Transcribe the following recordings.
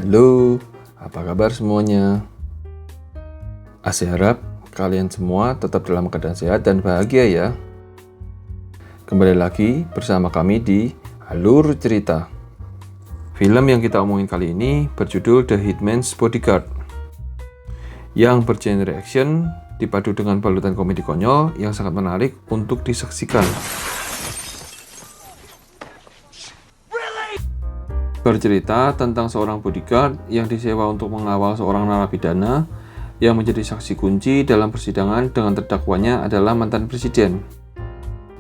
Halo, apa kabar semuanya? Saya harap kalian semua tetap dalam keadaan sehat dan bahagia ya. Kembali lagi bersama kami di Alur Cerita. Film yang kita omongin kali ini berjudul The Hitman's Bodyguard, yang bergenre action dipadu dengan balutan komedi konyol yang sangat menarik untuk disaksikan. Bercerita tentang seorang bodyguard yang disewa untuk mengawal seorang narapidana yang menjadi saksi kunci dalam persidangan dengan terdakwanya adalah mantan presiden.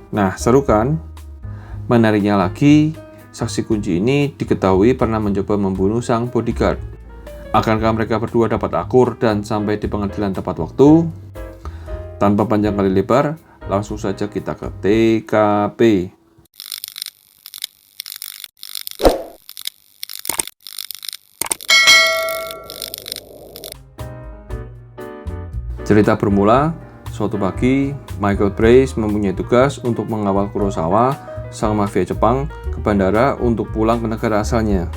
Nah, seru kan? Menariknya lagi, saksi kunci ini diketahui pernah mencoba membunuh sang bodyguard. Akankah mereka berdua dapat akur dan sampai di pengadilan tepat waktu? Tanpa panjang kali lebar, langsung saja kita ke TKP. Cerita bermula, suatu pagi, Michael Brace mempunyai tugas untuk mengawal Kurosawa, sang mafia Jepang, ke bandara untuk pulang ke negara asalnya.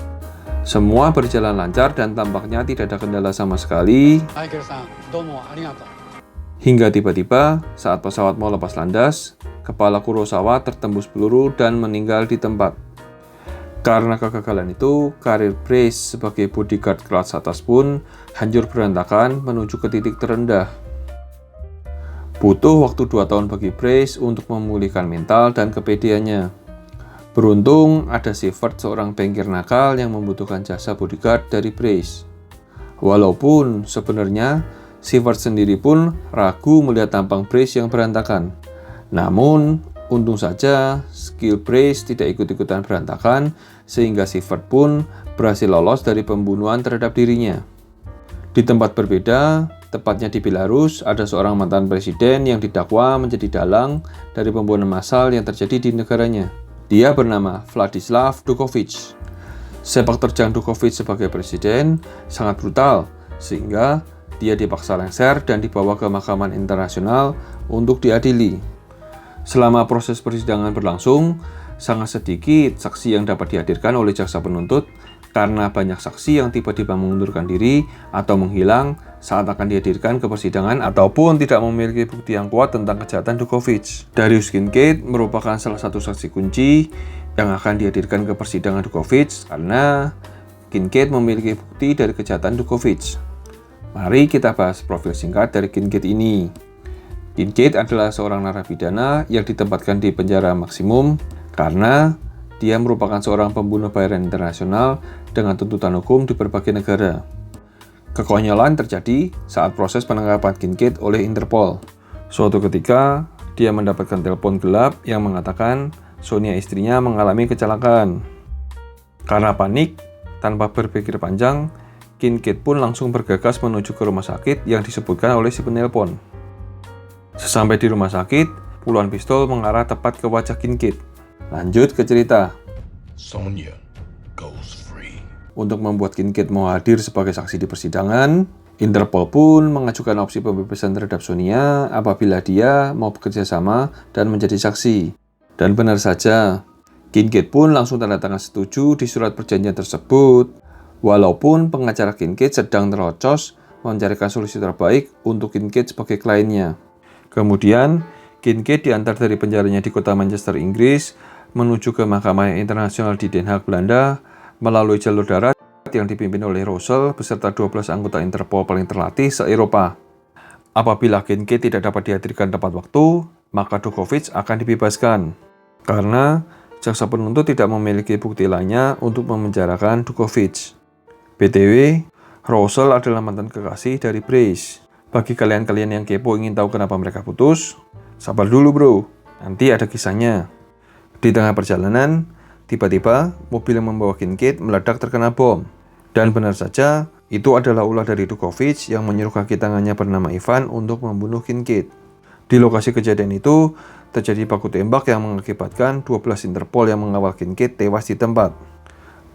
Semua berjalan lancar dan tampaknya tidak ada kendala sama sekali. Hingga tiba-tiba, saat pesawat mau lepas landas, kepala Kurosawa tertembus peluru dan meninggal di tempat. Karena kegagalan itu, karir Brace sebagai bodyguard kelas atas pun hancur berantakan menuju ke titik terendah. Butuh waktu 2 tahun bagi Brace untuk memulihkan mental dan kepedeannya. Beruntung ada Sivert, seorang bankir nakal yang membutuhkan jasa bodyguard dari Brace. Walaupun sebenarnya Sivert sendiri pun ragu melihat tampang Brace yang berantakan. Namun, untung saja skill Brace tidak ikut-ikutan berantakan sehingga Sivert pun berhasil lolos dari pembunuhan terhadap dirinya. Di tempat berbeda, tepatnya di Belarus, ada seorang mantan presiden yang didakwa menjadi dalang dari pembunuhan massal yang terjadi di negaranya. Dia bernama Vladislav Dukovich. Sepak terjang Dukovich sebagai presiden sangat brutal, sehingga dia dipaksa lengser dan dibawa ke mahkamah internasional untuk diadili. Selama proses persidangan berlangsung, sangat sedikit saksi yang dapat dihadirkan oleh jaksa penuntut karena banyak saksi yang tiba-tiba mengundurkan diri atau menghilang saat akan dihadirkan ke persidangan ataupun tidak memiliki bukti yang kuat tentang kejahatan Dukovich. Darius Kincaid merupakan salah satu saksi kunci yang akan dihadirkan ke persidangan Dukovich karena Kincaid memiliki bukti dari kejahatan Dukovich. Mari kita bahas profil singkat dari Kincaid ini. Kincaid adalah seorang narapidana yang ditempatkan di penjara maksimum karena dia merupakan seorang pembunuh bayaran internasional dengan tuntutan hukum di berbagai negara. Kekonyolan terjadi saat proses penangkapan Kincaid oleh Interpol. Suatu ketika, dia mendapatkan telepon gelap yang mengatakan Sonia istrinya mengalami kecelakaan. Karena panik, tanpa berpikir panjang, Kincaid pun langsung bergegas menuju ke rumah sakit yang disebutkan oleh si penelpon. Sesampai di rumah sakit, puluhan pistol mengarah tepat ke wajah Kincaid. Lanjut ke cerita. Sonia goes free. Untuk membuat Kincaid mau hadir sebagai saksi di persidangan, Interpol pun mengajukan opsi pembebasan terhadap Sonia apabila dia mau bekerja sama dan menjadi saksi. Dan benar saja, Kincaid pun langsung tanda tangan setuju di surat perjanjian tersebut. Walaupun pengacara Kincaid sedang terlocos mencarikan solusi terbaik untuk Kincaid sebagai kliennya. Kemudian, Kincaid diantar dari penjaranya di kota Manchester, Inggris, menuju ke Mahkamah Internasional di Den Haag, Belanda, melalui jalur darat yang dipimpin oleh Russell beserta 12 anggota Interpol paling terlatih se-Eropa. Apabila Kincaid tidak dapat dihadirkan tepat waktu, maka Dukovich akan dibebaskan. Karena jaksa penuntut tidak memiliki bukti lainnya untuk memenjarakan Dukovich. BTW, Russell adalah mantan kekasih dari Brace. Bagi kalian-kalian yang kepo ingin tahu kenapa mereka putus, sabar dulu bro, nanti ada kisahnya. Di tengah perjalanan, tiba-tiba mobil yang membawa Kincaid meledak terkena bom. Dan benar saja, itu adalah ulah dari Dukovich yang menyuruh kaki tangannya bernama Ivan untuk membunuh Kincaid. Di lokasi kejadian itu, terjadi baku tembak yang mengakibatkan 12 Interpol yang mengawal Kincaid tewas di tempat.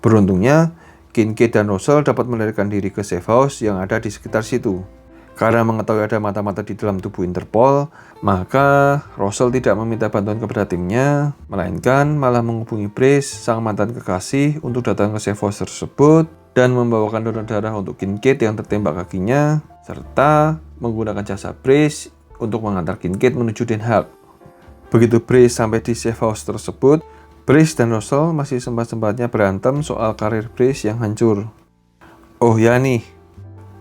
Beruntungnya, Kincaid dan Russell dapat melarikan diri ke safe house yang ada di sekitar situ. Karena mengetahui ada mata-mata di dalam tubuh Interpol, maka Russell tidak meminta bantuan kepada timnya, melainkan malah menghubungi Brace, sang mantan kekasih, untuk datang ke safe house tersebut dan membawakan donor darah untuk Kincaid yang tertembak kakinya, serta menggunakan jasa Brace untuk mengantar Kincaid menuju Den Haag. Begitu Brace sampai di safe house tersebut, Brace dan Russell masih sempat-sempatnya berantem soal karir Brace yang hancur. Oh ya nih,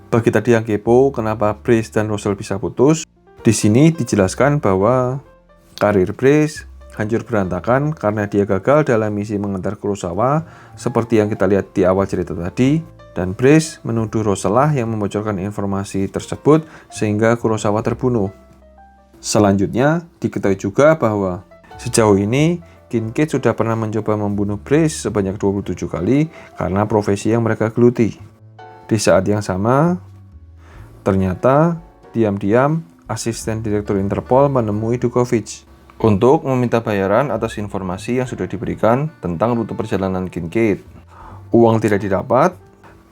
bagi tadi yang kepo kenapa Brace dan Russell bisa putus, di sini dijelaskan bahwa karir Brace hancur berantakan karena dia gagal dalam misi mengantar Kurosawa seperti yang kita lihat di awal cerita tadi, dan Brace menuduh Russell lah yang membocorkan informasi tersebut sehingga Kurosawa terbunuh. Selanjutnya, diketahui juga bahwa sejauh ini Kincaid sudah pernah mencoba membunuh Brace sebanyak 27 kali karena profesi yang mereka geluti. Di saat yang sama, ternyata diam-diam asisten direktur Interpol menemui Dukovic untuk meminta bayaran atas informasi yang sudah diberikan tentang rute perjalanan Kincaid. Uang tidak didapat,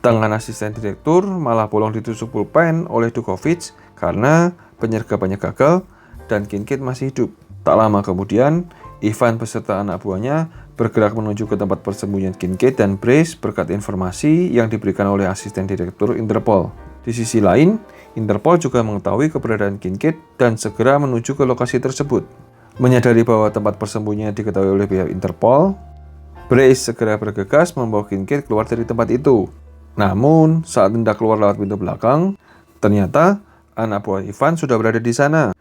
tangan asisten direktur malah bolong ditusuk pulpen oleh Dukovic karena penyergapannya gagal dan Kincaid masih hidup. Tak lama kemudian, Ivan beserta anak buahnya bergerak menuju ke tempat persembunyian Kincaid dan Brace berkat informasi yang diberikan oleh asisten direktur Interpol. Di sisi lain, Interpol juga mengetahui keberadaan Kincaid dan segera menuju ke lokasi tersebut. Menyadari bahwa tempat persembunyian diketahui oleh pihak Interpol, Brace segera bergegas membawa Kincaid keluar dari tempat itu. Namun, saat hendak keluar lewat pintu belakang, ternyata anak buah Ivan sudah berada di sana.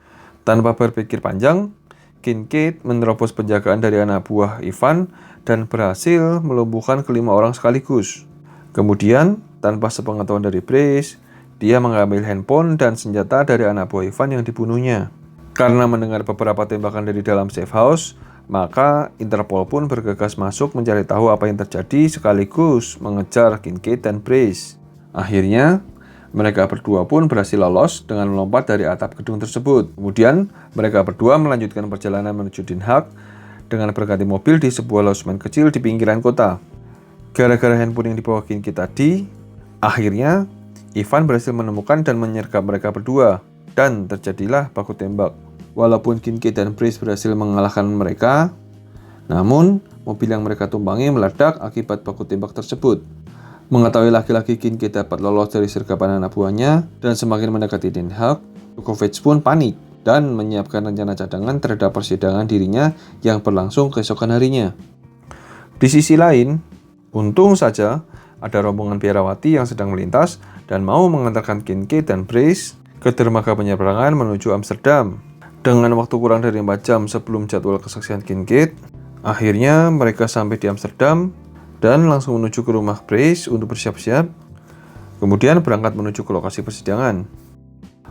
Tanpa berpikir panjang, Kincaid menerobos penjagaan dari anak buah Ivan dan berhasil melumpuhkan kelima orang sekaligus. Kemudian, tanpa sepengetahuan dari Brace, dia mengambil handphone dan senjata dari anak buah Ivan yang dibunuhnya. Karena mendengar beberapa tembakan dari dalam safe house, maka Interpol pun bergegas masuk mencari tahu apa yang terjadi sekaligus mengejar Kincaid dan Brace. Akhirnya, mereka berdua pun berhasil lolos dengan melompat dari atap gedung tersebut. Kemudian, mereka berdua melanjutkan perjalanan menuju Den Haag dengan berganti mobil di sebuah losemen kecil di pinggiran kota. Gara-gara handphone yang dibawa Kincaid tadi, akhirnya Ivan berhasil menemukan dan menyergap mereka berdua, dan terjadilah baku tembak. Walaupun Kincaid dan Brace berhasil mengalahkan mereka, namun mobil yang mereka tumpangi meledak akibat baku tembak tersebut. Mengetahui laki-laki Kincaid dapat lolos dari sergapan anak buahnya dan semakin mendekati Den Haag, Dukovic pun panik dan menyiapkan rencana cadangan terhadap persidangan dirinya yang berlangsung keesokan harinya. Di sisi lain, untung saja ada rombongan biarawati yang sedang melintas dan mau mengantarkan Kincaid dan Brace ke dermaga penyeberangan menuju Amsterdam. Dengan waktu kurang dari 4 jam sebelum jadwal kesaksian Kincaid, akhirnya mereka sampai di Amsterdam dan langsung menuju ke rumah Brace untuk bersiap-siap, kemudian berangkat menuju ke lokasi persidangan.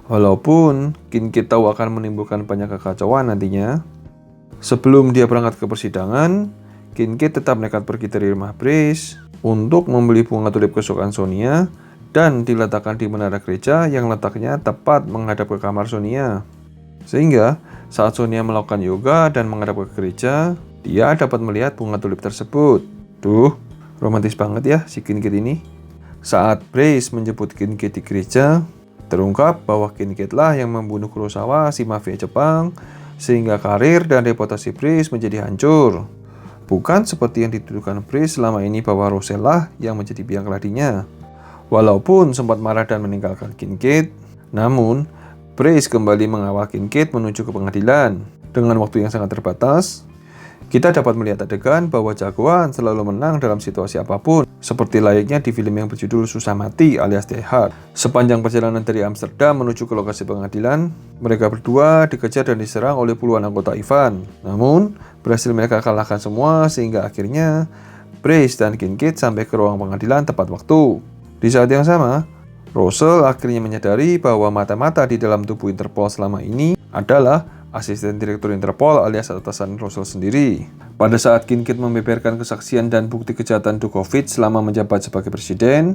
Walaupun Kincaid tahu akan menimbulkan banyak kekacauan nantinya, sebelum dia berangkat ke persidangan, Kincaid tetap nekat pergi dari rumah Brace untuk membeli bunga tulip kesukaan Sonia dan diletakkan di menara gereja yang letaknya tepat menghadap ke kamar Sonia. Sehingga saat Sonia melakukan yoga dan menghadap ke gereja, dia dapat melihat bunga tulip tersebut. Duh, romantis banget ya si Kincaid ini. Saat Brace menjemput Kincaid di gereja, terungkap bahwa Kincaid lah yang membunuh Kurosawa, si mafia Jepang, sehingga karir dan reputasi Brace menjadi hancur. Bukan seperti yang dituduhkan Brace selama ini bahwa Russell lah yang menjadi biang keladinya. Walaupun sempat marah dan meninggalkan Kincaid, namun Brace kembali mengawal Kincaid menuju ke pengadilan. Dengan waktu yang sangat terbatas, kita dapat melihat adegan bahwa jagoan selalu menang dalam situasi apapun, seperti layaknya di film yang berjudul Susah Mati alias Die Hard. Sepanjang perjalanan dari Amsterdam menuju ke lokasi pengadilan, mereka berdua dikejar dan diserang oleh puluhan anggota Ivan. Namun, berhasil mereka kalahkan semua sehingga akhirnya Brace dan Kincaid sampai ke ruang pengadilan tepat waktu. Di saat yang sama, Russell akhirnya menyadari bahwa mata-mata di dalam tubuh Interpol selama ini adalah asisten direktur Interpol alias atasan Russell sendiri. Pada saat Kincaid membeberkan kesaksian dan bukti kejahatan Dukovic selama menjabat sebagai presiden,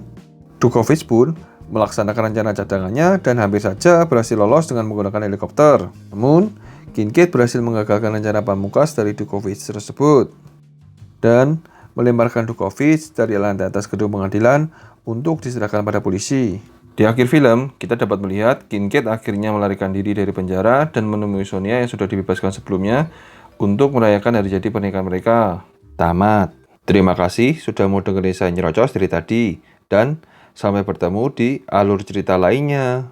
Dukovic pun melaksanakan rencana cadangannya dan hampir saja berhasil lolos dengan menggunakan helikopter. Namun, Kincaid berhasil mengagalkan rencana pamungkas dari Dukovic tersebut dan melemparkan Dukovic dari lantai atas gedung pengadilan untuk diserahkan pada polisi. Di akhir film, kita dapat melihat Kincaid akhirnya melarikan diri dari penjara dan menemui Sonia yang sudah dibebaskan sebelumnya untuk merayakan hari jadi pernikahan mereka. Tamat. Terima kasih sudah mau dengerin saya nyerocos dari tadi. dan sampai bertemu di alur cerita lainnya.